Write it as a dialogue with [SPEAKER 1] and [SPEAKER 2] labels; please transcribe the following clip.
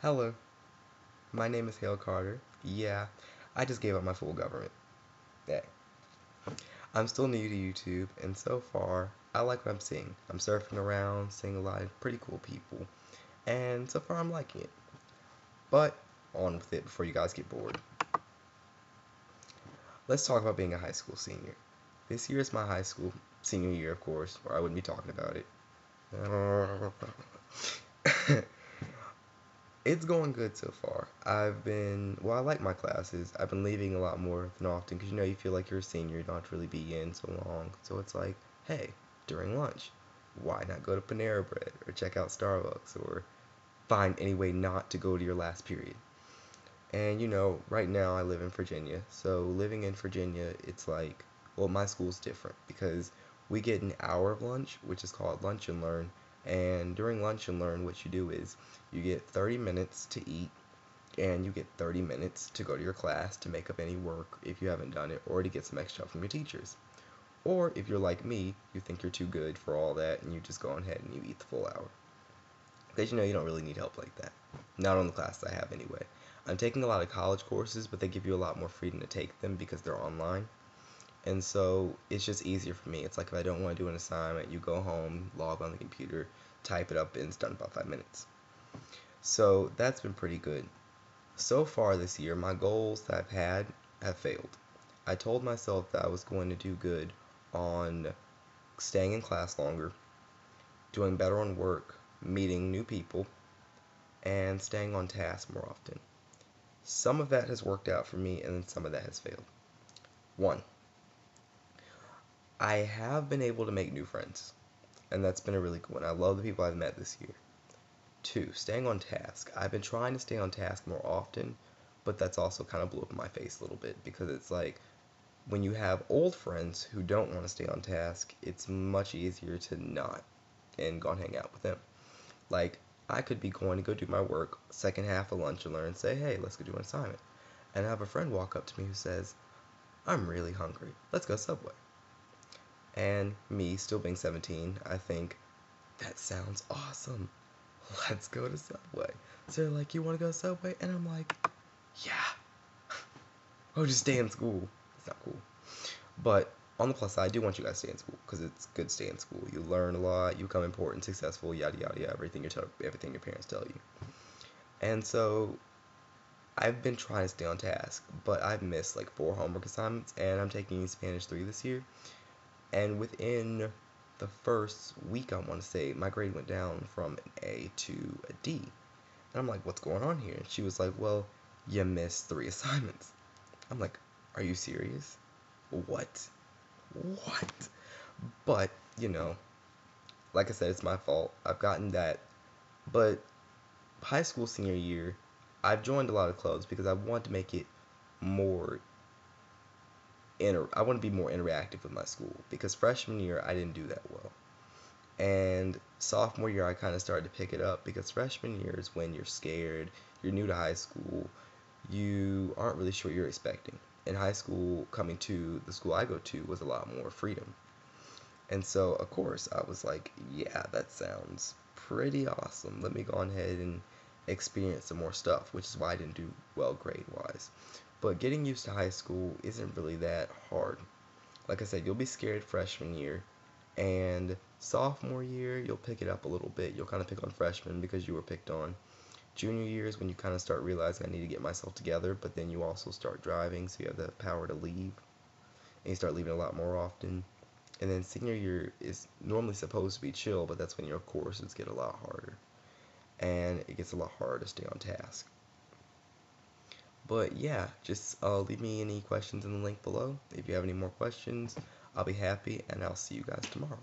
[SPEAKER 1] Hello, my name is Hale Carter. Yeah, I just gave up my full government. Hey, I'm still new to YouTube, and so far, I like what I'm seeing. I'm surfing around, seeing a lot of pretty cool people, and so far I'm liking it. But, on with it before you guys get bored. Let's talk about being a high school senior. This year is my high school senior year, of course, or I wouldn't be talking about it. It's going good so far. I like my classes. I've been leaving a lot more than often because you feel like you're a senior, you don't have to really be in so long. So it's like, hey, during lunch, why not go to Panera Bread or check out Starbucks or find any way not to go to your last period? And right now I live in Virginia. So living in Virginia, it's like, well, my school's different because we get an hour of lunch, which is called lunch and learn. And during lunch and learn, what you do is you get 30 minutes to eat and you get 30 minutes to go to your class to make up any work if you haven't done it or to get some extra help from your teachers. Or if you're like me, you think you're too good for all that and you just go ahead and you eat the full hour. Because you don't really need help like that. Not on the classes I have anyway. I'm taking a lot of college courses, but they give you a lot more freedom to take them because they're online. And so it's just easier for me. It's like if I don't want to do an assignment, you go home, log on the computer, type it up, and it's done in about 5 minutes. So that's been pretty good. So far this year, my goals that I've had have failed. I told myself that I was going to do good on staying in class longer, doing better on work, meeting new people, and staying on task more often. Some of that has worked out for me, and then some of that has failed. One, I have been able to make new friends, and that's been a really good one. I love the people I've met this year. Two, staying on task. I've been trying to stay on task more often, but that's also kind of blew up in my face a little bit because it's like when you have old friends who don't want to stay on task, it's much easier to not and go and hang out with them. Like, I could be going to go do my work, second half of lunch and learn, and say, hey, let's go do an assignment. And I have a friend walk up to me who says, I'm really hungry. Let's go Subway. And me, still being 17, I think, that sounds awesome. Let's go to Subway. So they're like, you want to go to Subway? And I'm like, yeah. Oh, just stay in school. It's not cool. But on the plus side, I do want you guys to stay in school because it's good to stay in school. You learn a lot, you become important, successful, yada yada yada, everything your parents tell you. And so I've been trying to stay on task, but I've missed like 4 homework assignments, and I'm taking Spanish 3 this year. And within the first week, I want to say, my grade went down from an A to a D. And I'm like, what's going on here? And she was like, well, you missed 3 assignments. I'm like, are you serious? What? What? But, like I said, it's my fault. I've gotten that. But high school senior year, I've joined a lot of clubs because I want to make it more I want to be more interactive with my school because freshman year I didn't do that well. And sophomore year I kind of started to pick it up because freshman year is when you're scared, you're new to high school, you aren't really sure what you're expecting. In high school, coming to the school I go to was a lot more freedom. And so, of course, I was like, yeah, that sounds pretty awesome. Let me go on ahead and experience some more stuff, which is why I didn't do well grade wise. But getting used to high school isn't really that hard. Like I said, you'll be scared freshman year, and sophomore year, you'll pick it up a little bit. You'll kind of pick on freshmen because you were picked on. Junior year is when you kind of start realizing I need to get myself together, but then you also start driving, so you have the power to leave, and you start leaving a lot more often. And then senior year is normally supposed to be chill, but that's when your courses get a lot harder. And it gets a lot harder to stay on task. But yeah, just leave me any questions in the link below. If you have any more questions, I'll be happy, and I'll see you guys tomorrow.